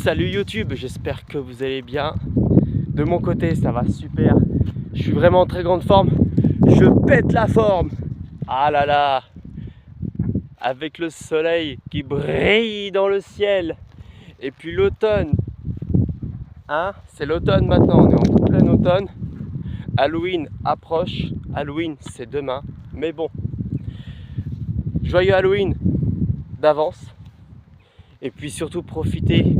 Salut YouTube, j'espère que vous allez bien. De mon côté, ça va super. Je suis vraiment en très grande forme. Je pète la forme. Ah là là. Avec le soleil qui brille dans le ciel. Et puis l'automne. Hein? C'est l'automne maintenant, on est en plein automne. Halloween approche. Halloween, c'est demain. Mais bon. Joyeux Halloween d'avance. Et puis surtout profitez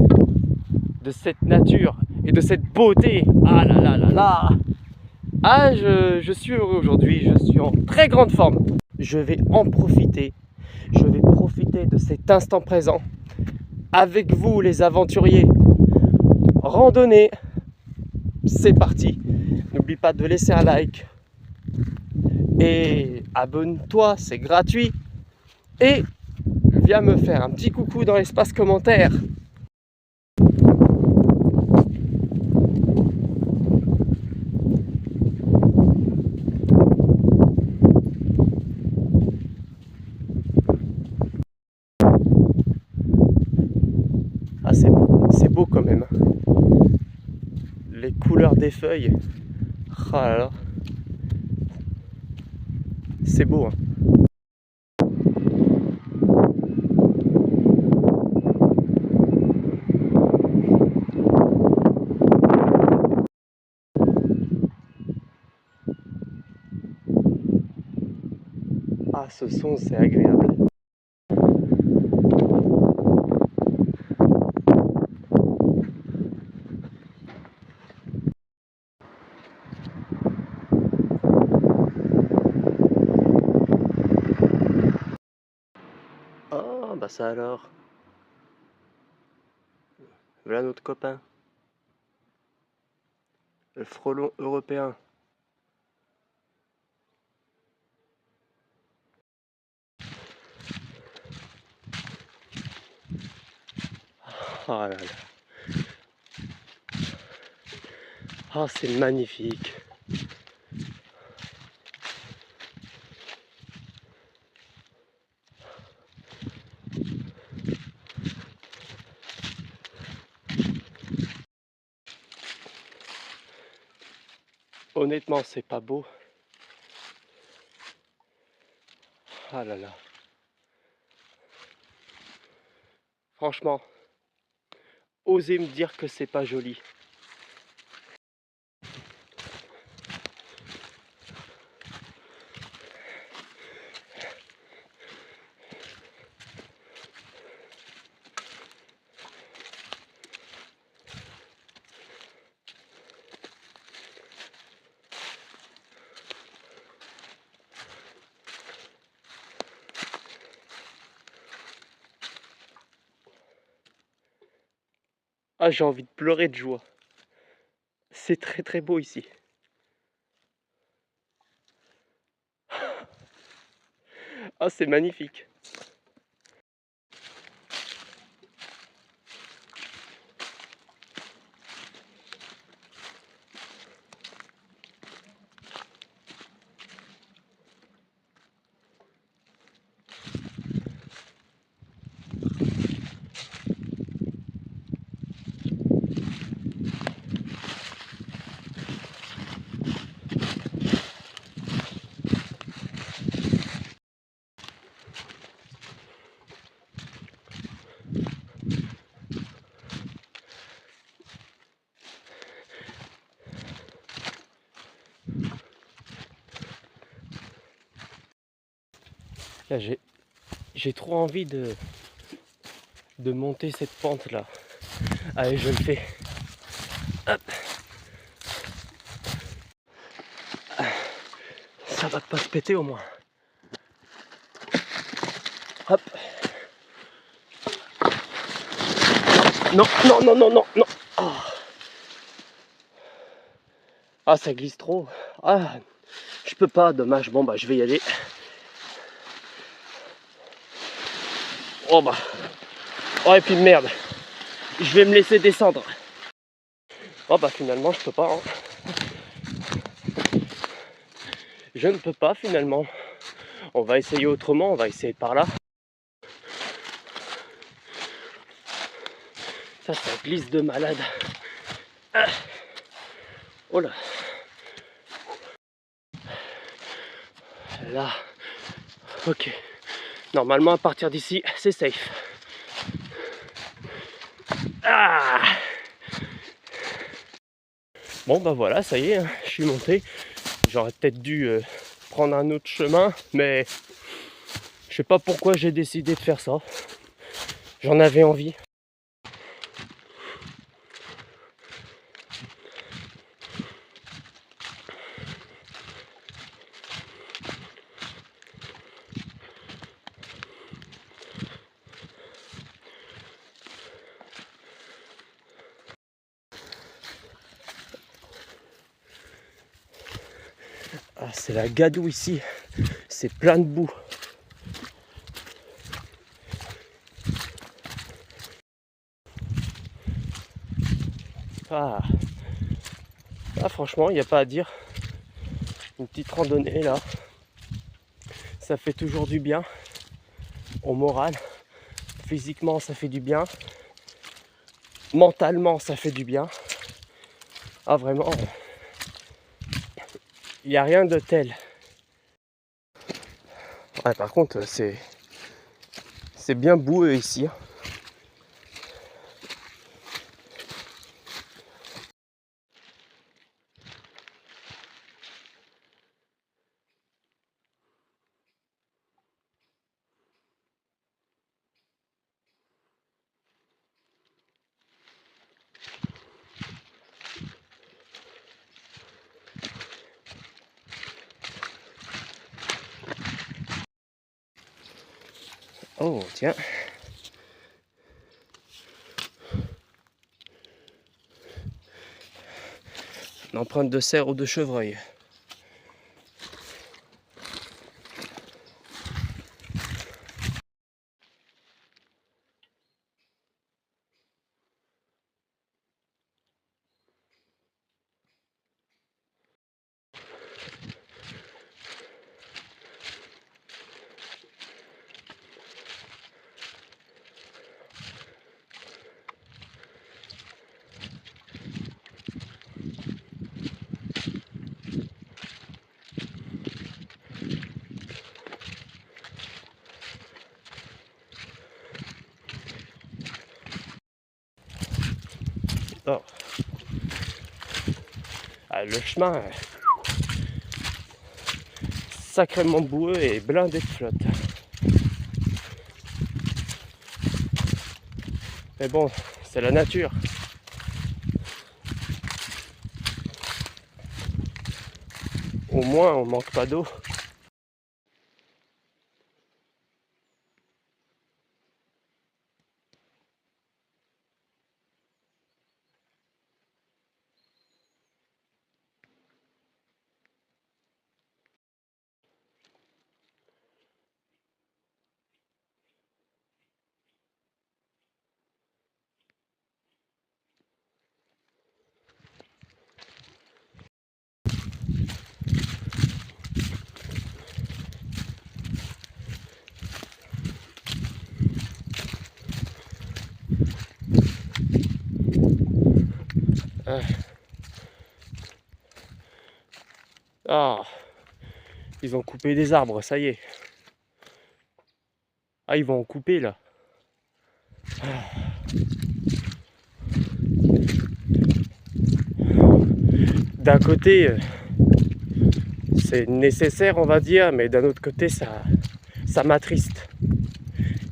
de cette nature et de cette beauté. Ah là là là là. Ah, je suis heureux aujourd'hui, je suis en très grande forme. Je vais en profiter, je vais profiter de cet instant présent avec vous les aventuriers. Randonnée, c'est parti. N'oublie pas de laisser un like et abonne-toi, c'est gratuit. Et viens me faire un petit coucou dans l'espace commentaire. Ah, c'est beau quand même. Les couleurs des feuilles. Oh là là. C'est beau, hein. Ah, ce son, c'est agréable. Ah, bah ça alors. Voilà notre copain. Le frelon européen. Oh là là. Oh, c'est magnifique. Honnêtement, c'est pas beau. Ah là là. Franchement, osez me dire que c'est pas joli. Ah, j'ai envie de pleurer de joie. C'est très très beau ici. Ah, c'est magnifique. Là, j'ai trop envie de monter cette pente là. Allez, je le fais. Hop. Ça va pas se péter au moins. Hop. Non, non, non, non, non, non. Oh. Ah, ça glisse trop. Ah, je peux pas, dommage. Bon, bah, je vais y aller. Oh, bah. Oh, et puis merde. Je vais me laisser descendre. Oh, bah, finalement, je peux pas. Hein. Je ne peux pas, finalement. On va essayer autrement. On va essayer par là. Ça glisse de malade. Ah. Oh là. Là. Ok. Normalement, à partir d'ici, c'est safe. Ah. Bon, bah voilà, ça y est, hein, je suis monté. J'aurais peut-être dû prendre un autre chemin, mais je sais pas pourquoi j'ai décidé de faire ça. J'en avais envie. Ah, c'est la gadoue ici, c'est plein de boue. Ah, franchement, il n'y a pas à dire. Une petite randonnée là, ça fait toujours du bien au moral. Physiquement, ça fait du bien. Mentalement, ça fait du bien. Ah, vraiment, il n'y a rien de tel. Ouais, par contre, c'est bien boueux ici. Oh, tiens. Une empreinte de cerf ou de chevreuil. Oh. Ah, le chemin sacrément boueux et blindé de flotte. Mais bon, c'est la nature. Au moins, on manque pas d'eau. Ah, ils ont coupé des arbres, ça y est. Ah, ils vont en couper là. D'un côté, c'est nécessaire, on va dire, mais d'un autre côté, ça m'attriste.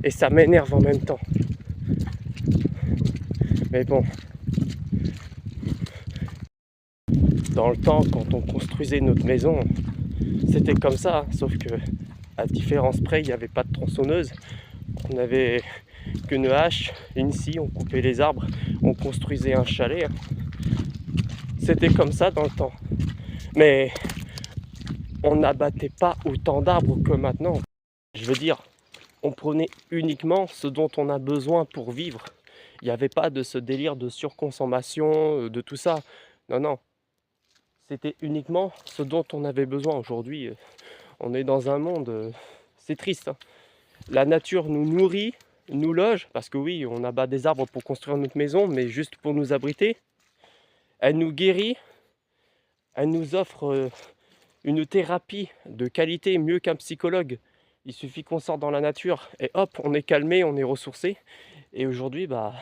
Et ça m'énerve en même temps. Mais bon, dans le temps, quand on construisait notre maison, c'était comme ça, sauf que à différence près, il n'y avait pas de tronçonneuse. On n'avait qu'une hache, une scie, on coupait les arbres, on construisait un chalet. C'était comme ça dans le temps. Mais on n'abattait pas autant d'arbres que maintenant. Je veux dire, on prenait uniquement ce dont on a besoin pour vivre. Il n'y avait pas de ce délire de surconsommation, de tout ça. Non, non. C'était uniquement ce dont on avait besoin. Aujourd'hui, on est dans un monde, c'est triste, hein. La nature nous nourrit, nous loge, parce que oui, on abat des arbres pour construire notre maison, mais juste pour nous abriter. Elle nous guérit, elle nous offre une thérapie de qualité mieux qu'un psychologue. Il suffit qu'on sorte dans la nature et hop, on est calmé, on est ressourcé. Et aujourd'hui, bah,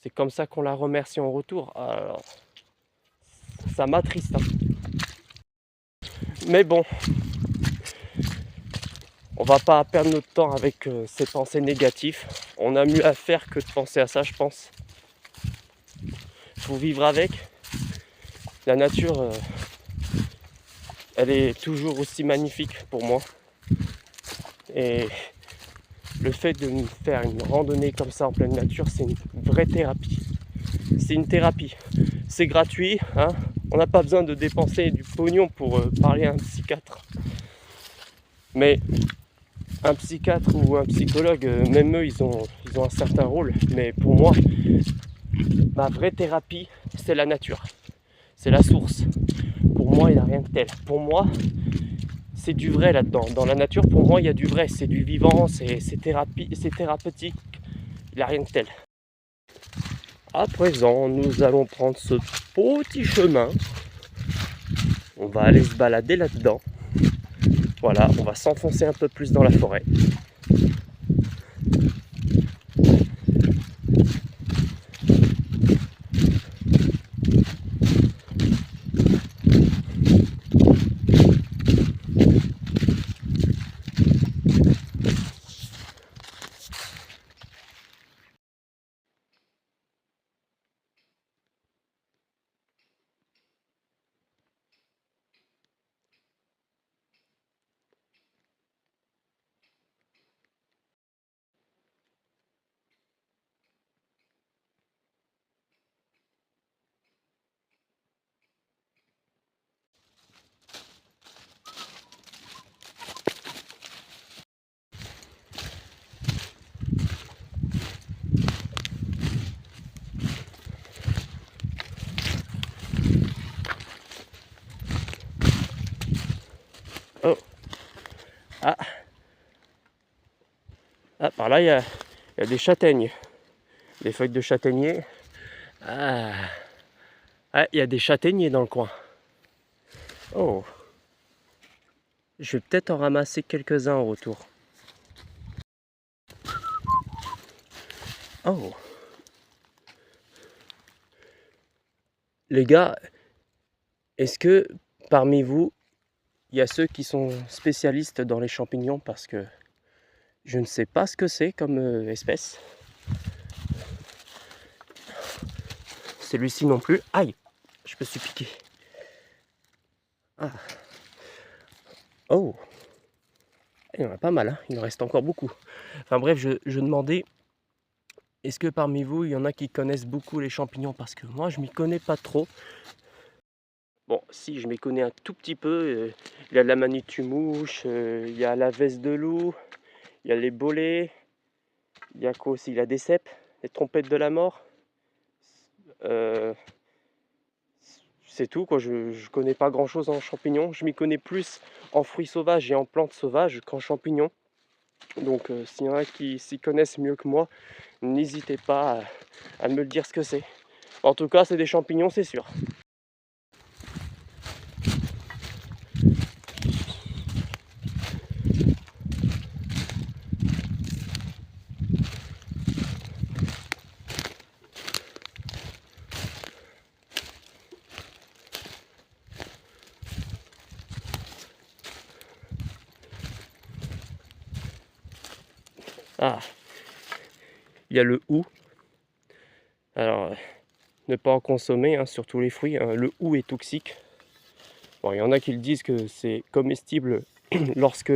c'est comme ça qu'on la remercie en retour. Alors, ça m'attriste, hein. Mais bon, on va pas perdre notre temps avec ces pensées négatives. On a mieux à faire que de penser à ça, je pense. Faut vivre avec. La nature, elle est toujours aussi magnifique pour moi. Et le fait de me faire une randonnée comme ça en pleine nature, c'est une vraie thérapie. C'est une thérapie. C'est gratuit, hein. On n'a pas besoin de dépenser du pognon pour parler à un psychiatre. Mais un psychiatre ou un psychologue, même eux, ils ont un certain rôle. Mais pour moi, ma vraie thérapie, c'est la nature. C'est la source. Pour moi, il n'y a rien de tel. Pour moi, c'est du vrai là-dedans. Dans la nature, pour moi, il y a du vrai. C'est du vivant, c'est thérapeutique. Il n'y a rien de tel. À présent, nous allons prendre ce petit chemin. On va aller se balader là-dedans. Voilà, on va s'enfoncer un peu plus dans la forêt. Oh. Ah. Ah, par là, il y a des châtaignes. Des feuilles de châtaignier. Ah. Ah, il y a des châtaigniers dans le coin. Oh. Je vais peut-être en ramasser quelques-uns au retour. Oh. Les gars, est-ce que parmi vous, il y a ceux qui sont spécialistes dans les champignons? Parce que je ne sais pas ce que c'est comme espèce. Celui-ci non plus. Aïe, je me suis piqué. Ah. Oh. Il y en a pas mal, hein. Il en reste encore beaucoup. Enfin bref, je demandais, est-ce que parmi vous, il y en a qui connaissent beaucoup les champignons? Parce que moi, je m'y connais pas trop. Bon, si, je m'y connais un tout petit peu. Il y a la manitue-mouche, il y a la veste de loup, il y a les bolets, il y a quoi aussi? Il y a des cèpes, les trompettes de la mort. C'est tout, quoi. Je connais pas grand-chose en champignons. Je m'y connais plus en fruits sauvages et en plantes sauvages qu'en champignons. Donc, s'il y en a qui s'y connaissent mieux que moi, n'hésitez pas à me le dire ce que c'est. En tout cas, c'est des champignons, c'est sûr. Ah, il y a le hou. Alors, ne pas en consommer, hein, sur tous les fruits. Hein. Le hou est toxique. Bon, il y en a qui le disent que c'est comestible lorsque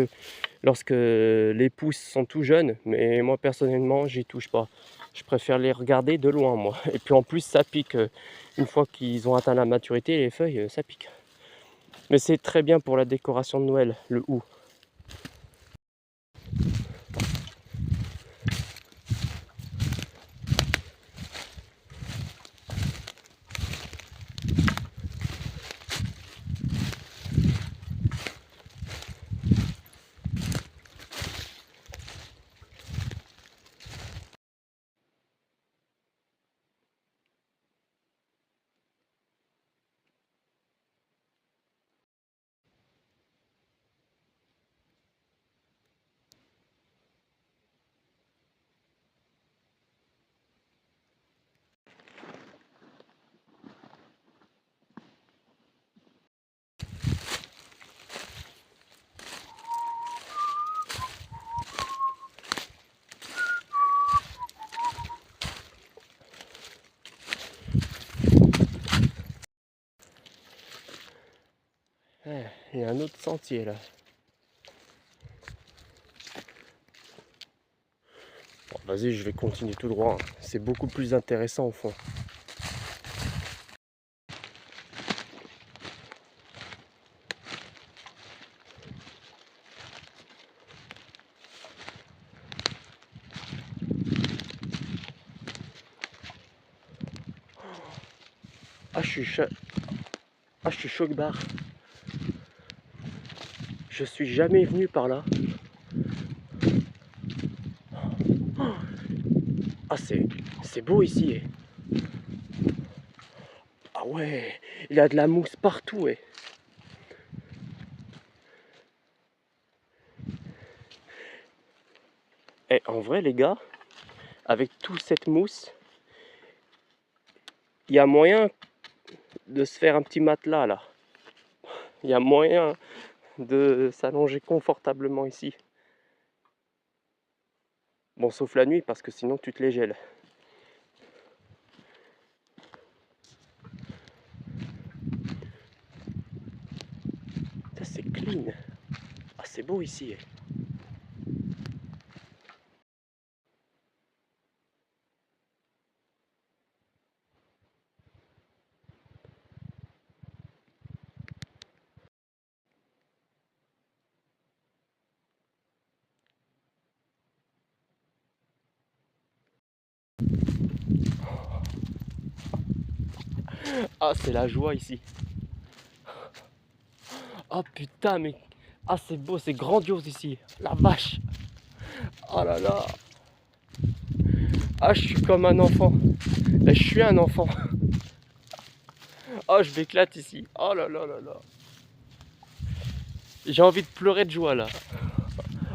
les pousses sont tout jeunes, mais moi personnellement, j'y touche pas. Je préfère les regarder de loin, moi. Et puis en plus, ça pique. Une fois qu'ils ont atteint la maturité, les feuilles, ça pique. Mais c'est très bien pour la décoration de Noël, le hou. il y a un autre sentier là. Bon, vas-y, je vais continuer tout droit. C'est beaucoup plus intéressant au fond. Ah, je suis choc-barre. Je suis jamais venu par là. Ah, c'est beau ici. Ah ouais, il y a de la mousse partout. Et en vrai, les gars, avec toute cette mousse, il y a moyen de se faire un petit matelas là. Il y a moyen de s'allonger confortablement ici. Bon, sauf la nuit parce que sinon tu te les gèles. Ça, c'est clean. Ah, c'est beau ici. Ah, c'est la joie ici. Oh putain, mais... Ah, c'est beau, c'est grandiose ici. La vache. Oh là là. Ah, je suis comme un enfant. Je suis un enfant. Oh, je m'éclate ici. Oh là là là là. J'ai envie de pleurer de joie là.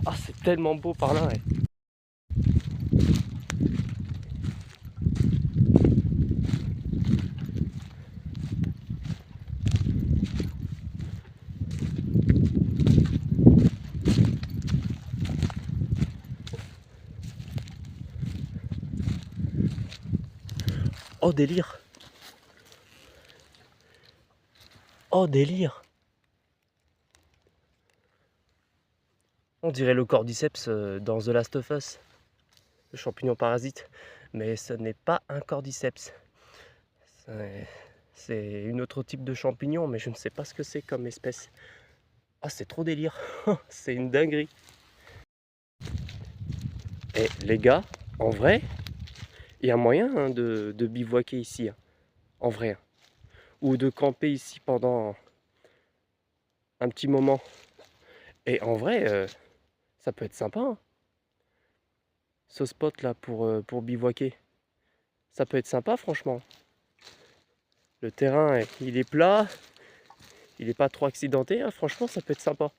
Ah, c'est tellement beau par là. Oh, délire. Oh, délire. On dirait le cordyceps dans The Last of Us. Le champignon parasite. Mais ce n'est pas un cordyceps. C'est une autre type de champignon, mais je ne sais pas ce que c'est comme espèce. Ah, c'est trop délire. C'est une dinguerie. Et les gars, en vrai, il y a moyen de bivouaquer ici. En vrai. Ou de camper ici pendant un petit moment. Et en vrai, ça peut être sympa. Ce spot là pour bivouaquer. Ça peut être sympa franchement. Le terrain, il est plat. Il n'est pas trop accidenté. Franchement, ça peut être sympa.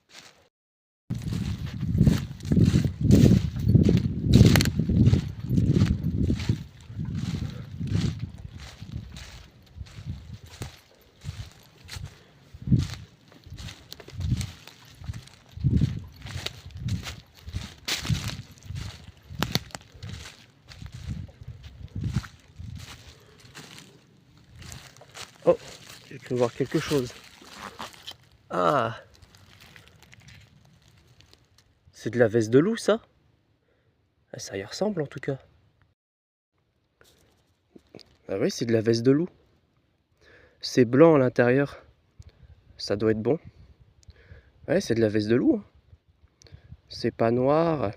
Oh, j'ai cru voir quelque chose. Ah, c'est de la veste de loup ça? Ça y ressemble en tout cas. Ah oui, c'est de la veste de loup. C'est blanc à l'intérieur. Ça doit être bon. Ouais, c'est de la veste de loup. C'est pas noir.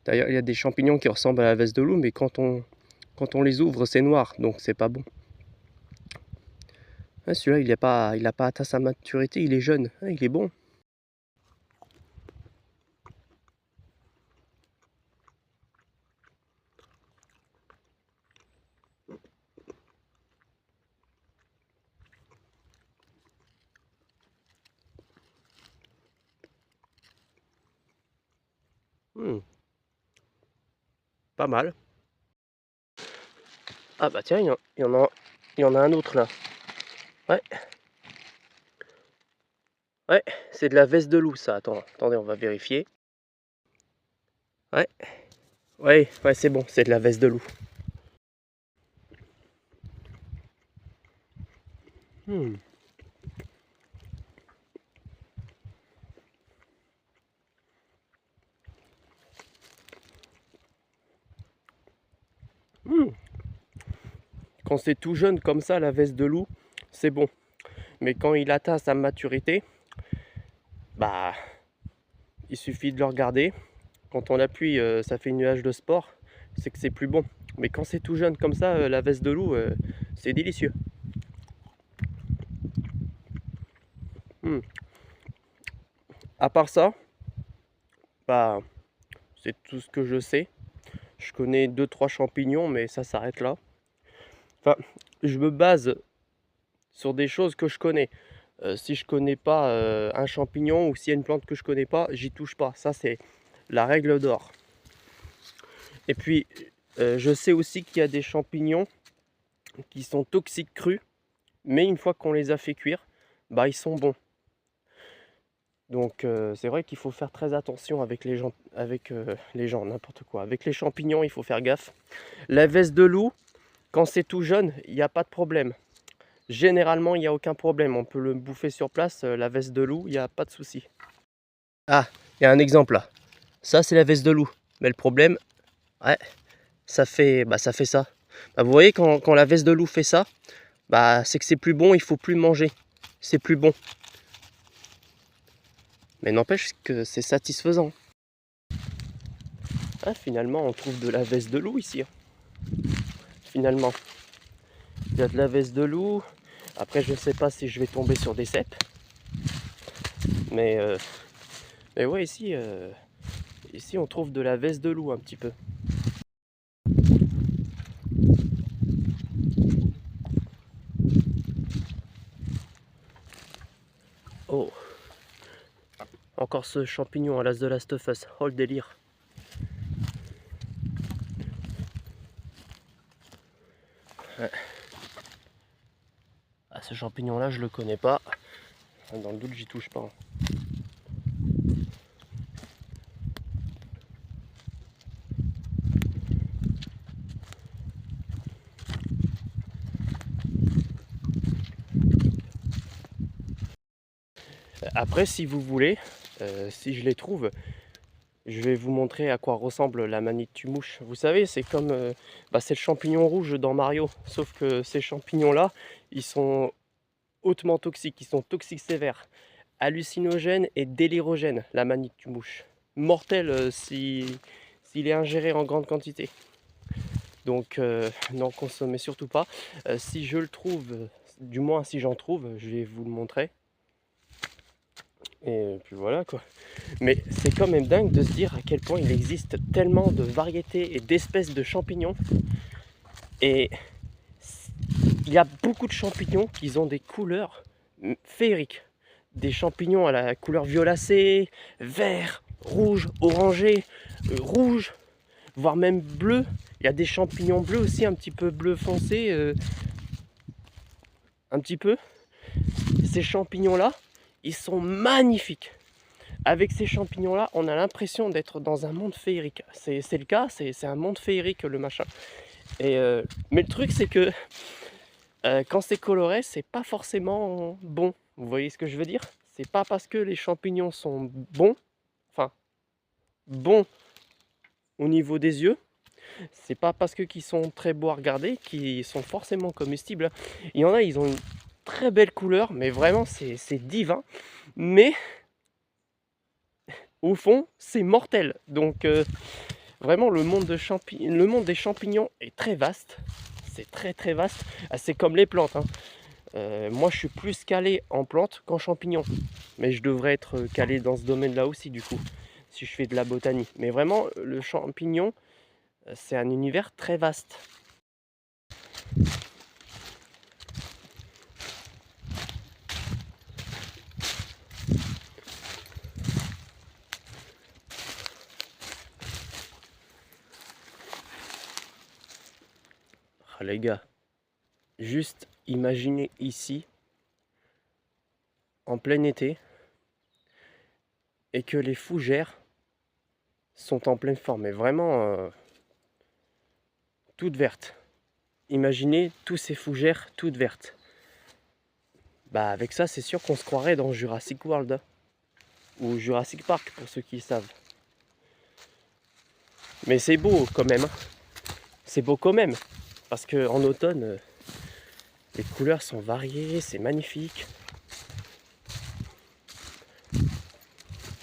D'ailleurs, il y a des champignons qui ressemblent à la veste de loup, mais quand on les ouvre, c'est noir, donc c'est pas bon. Ah, celui-là, il a pas atteint sa maturité, il est jeune. Ah, il est bon. Hmm, pas mal. Ah bah tiens, il y en a un autre là. Ouais, ouais, c'est de la veste de loup ça. Attendez, on va vérifier. Ouais, ouais, ouais, c'est bon, c'est de la veste de loup. Hmm. Quand c'est tout jeune comme ça, la veste de loup, c'est bon. Mais quand il atteint sa maturité, bah, il suffit de le regarder. Quand on appuie, ça fait une nuage de sport, c'est que c'est plus bon. Mais quand c'est tout jeune comme ça, la veste de loup, c'est délicieux. À part ça, bah, c'est tout ce que je sais. Je connais 2-3 champignons, mais ça s'arrête là. Enfin, je me base sur des choses que je connais. Si je connais pas un champignon ou s'il y a une plante que je connais pas, j'y touche pas. Ça, c'est la règle d'or. Et puis, je sais aussi qu'il y a des champignons qui sont toxiques crus, mais une fois qu'on les a fait cuire, bah, ils sont bons. Donc c'est vrai qu'il faut faire très attention avec les gens, n'importe quoi. Avec les champignons, il faut faire gaffe. La veste de loup, quand c'est tout jeune, il n'y a pas de problème. Généralement, il n'y a aucun problème. On peut le bouffer sur place, la veste de loup, il n'y a pas de souci. Ah, il y a un exemple là. Ça, c'est la veste de loup. Mais le problème, ouais, ça fait ça. Bah, vous voyez, quand la veste de loup fait ça, bah, c'est que c'est plus bon, il faut plus manger. C'est plus bon. Mais n'empêche que c'est satisfaisant. Ah, finalement, on trouve de la veste de loup ici. Finalement, il y a de la veste de loup. Après, je ne sais pas si je vais tomber sur des cèpes. Mais ouais, ici, on trouve de la veste de loup un petit peu. Oh, encore ce champignon à l'as de Last of Us. Oh le délire. Ouais. Ah, ce champignon là, je le connais pas. Dans le doute, j'y touche pas. Après, si vous voulez, si je les trouve, je vais vous montrer à quoi ressemble la Manittu-mouche. Vous savez, c'est comme c'est le champignon rouge dans Mario. Sauf que ces champignons-là, ils sont hautement toxiques, ils sont toxiques sévères, hallucinogènes et délirogènes, la Manittu-mouche. Mortel s'il est ingéré en grande quantité. Donc n'en consommez surtout pas. Si je le trouve, du moins si j'en trouve, je vais vous le montrer. Et puis voilà quoi. Mais c'est quand même dingue de se dire à quel point il existe tellement de variétés et d'espèces de champignons. Et il y a beaucoup de champignons qui ont des couleurs féeriques. Des champignons à la couleur violacée, vert, rouge, orangé, rouge, voire même bleu. Il y a des champignons bleus aussi, un petit peu bleu foncé. Un petit peu. Ces champignons-là, ils sont magnifiques. Avec ces champignons-là, on a l'impression d'être dans un monde féerique. C'est le cas, c'est un monde féerique le machin. Et, mais le truc, c'est que quand c'est coloré, c'est pas forcément bon. Vous voyez ce que je veux dire? C'est pas parce que les champignons sont bons, enfin, bons au niveau des yeux, c'est pas parce qu'ils sont très beaux à regarder qu'ils sont forcément comestibles. Il y en a, ils ont une très belle couleur, mais vraiment, c'est divin. Mais au fond, c'est mortel. Donc, vraiment, le monde des champignons est très vaste. C'est très très vaste. C'est comme les plantes. Moi, je suis plus calé en plantes qu'en champignons. Mais je devrais être calé dans ce domaine-là aussi, du coup, si je fais de la botanie. Mais vraiment, le champignon, c'est un univers très vaste. Ah, les gars, juste imaginez ici, en plein été, et que les fougères sont en pleine forme, mais vraiment toutes vertes. Imaginez tous ces fougères toutes vertes. Bah avec ça, c'est sûr qu'on se croirait dans Jurassic World, ou Jurassic Park pour ceux qui savent. Mais c'est beau quand même. C'est beau quand même, parce qu'en automne, Les couleurs sont variées, c'est magnifique.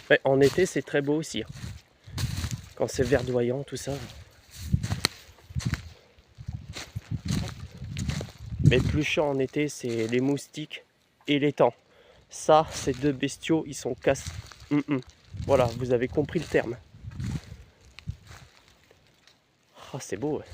Ouais, en été, c'est très beau aussi, hein. Quand c'est verdoyant, tout ça. Mais le plus chiant en été, c'est les moustiques et les taons. Ça, ces deux bestiaux, ils sont casse. Voilà, vous avez compris le terme. Ah, c'est beau, ouais.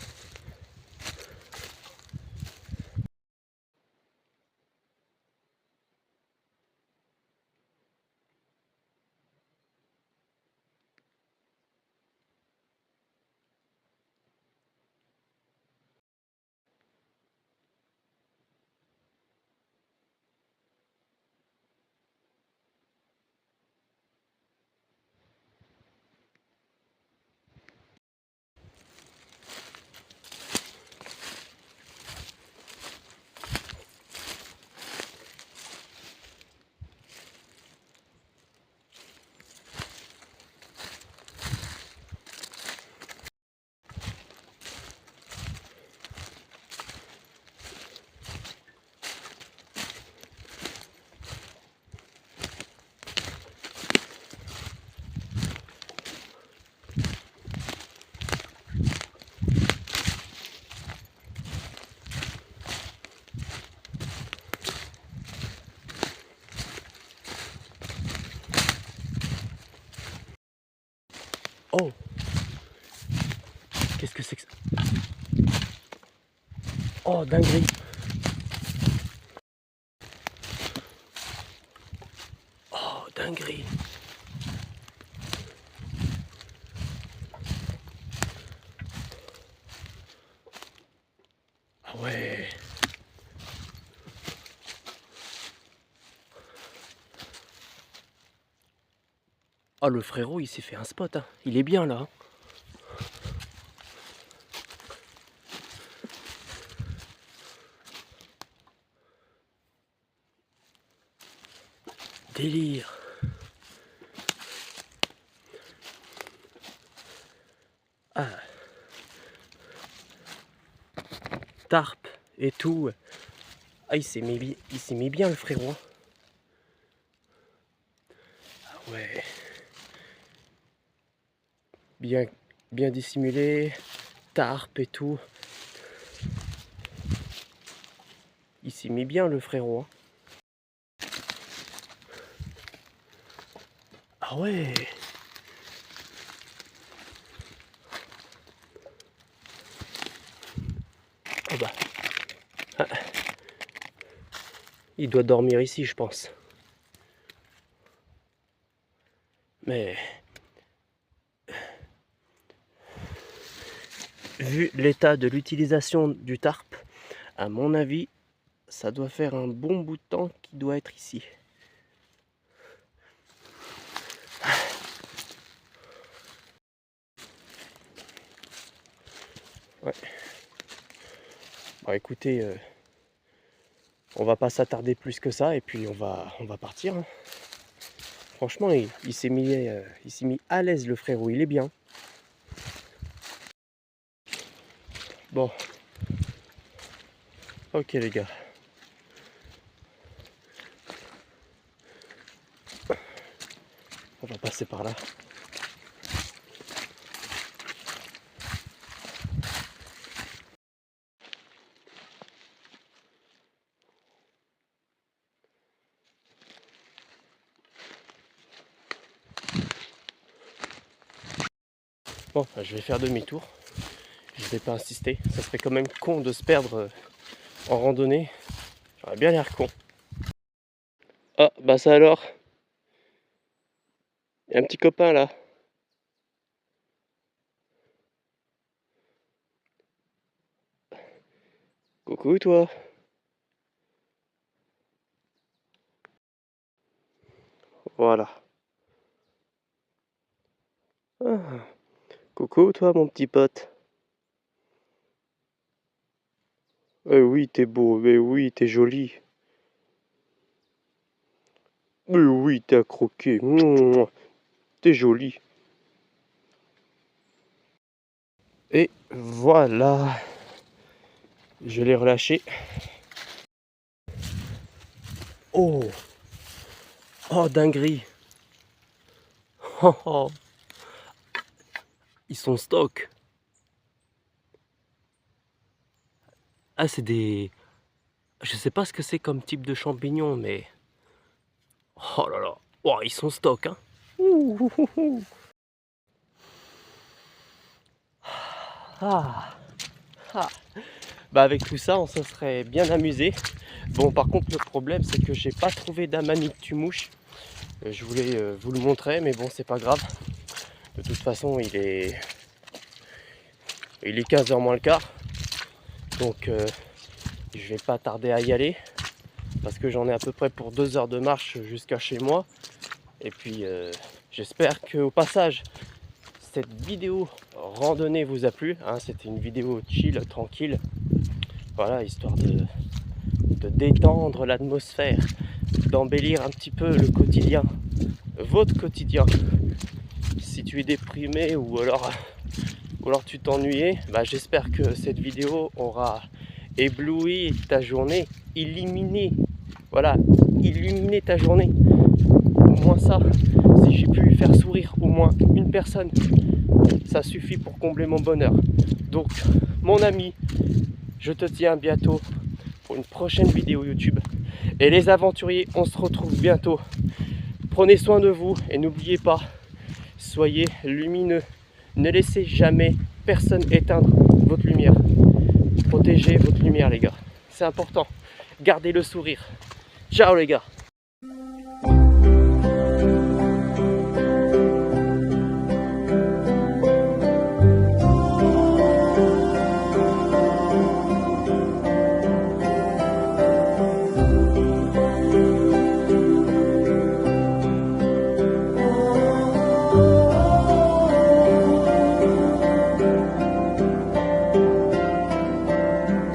Oh, qu'est-ce que c'est que ça? Oh, dinguerie. Oh, dinguerie. Ah ouais. Oh, le frérot, il s'est fait un spot, hein. Il est bien là, hein. Délire. Ah, tarpe et tout. Ah, il s'est mis bien le frérot. Ah ouais. Bien, bien dissimulé. Tarpe et tout. Il s'est mis bien le frérot, hein. Ah ouais. Oh bah. Ah. Il doit dormir ici, je pense. Mais vu l'état de l'utilisation du tarp, à mon avis, ça doit faire un bon bout de temps qu'il doit être ici. Ouais. Bon, écoutez, on va pas s'attarder plus que ça et puis on va partir, hein. Franchement, il s'est mis à l'aise le frérot, il est bien. Bon, ok les gars. On va passer par là. Bon, je vais faire demi-tour. Je vais pas insister. Ça serait quand même con de se perdre en randonnée. J'aurais bien l'air con. Ah, bah ça alors. Il y a un petit copain là. Coucou toi. Voilà. Ah, coucou toi mon petit pote. Eh oui, t'es beau, mais oui, t'es joli. Mais oui, t'es à croquer. Mouah, t'es joli. Et voilà. Je l'ai relâché. Oh, oh dinguerie. Oh, oh. Ils sont stock. Ah, c'est des... Je sais pas ce que c'est comme type de champignons, mais... Oh là là. Oh, ils sont stock, hein. Ouh, ouh, ouh. Ah. Ah. Bah avec tout ça, on se serait bien amusé. Bon, par contre, le problème, c'est que j'ai pas trouvé d'Amanite Tumouche. Je voulais vous le montrer, mais bon, c'est pas grave. De toute façon, il est 15h moins le quart. Donc, je vais pas tarder à y aller. Parce que j'en ai à peu près pour 2 heures de marche jusqu'à chez moi. Et puis, j'espère qu'au passage, cette vidéo randonnée vous a plu. Hein, c'était une vidéo chill, tranquille. Voilà, histoire de détendre l'atmosphère, d'embellir un petit peu le quotidien, votre quotidien. Si tu es déprimé ou alors tu t'ennuyais, bah j'espère que cette vidéo aura ébloui ta journée, illuminé, voilà, illuminer ta journée. Au moins ça, si j'ai pu faire sourire au moins une personne, ça suffit pour combler mon bonheur. Donc, mon ami, je te tiens bientôt pour une prochaine vidéo YouTube. Et les aventuriers, on se retrouve bientôt. Prenez soin de vous et n'oubliez pas, soyez lumineux. Ne laissez jamais personne éteindre votre lumière. Protégez votre lumière, les gars. C'est important. Gardez le sourire. Ciao, les gars.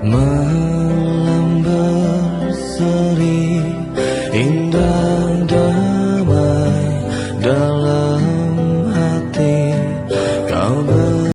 Malam berseri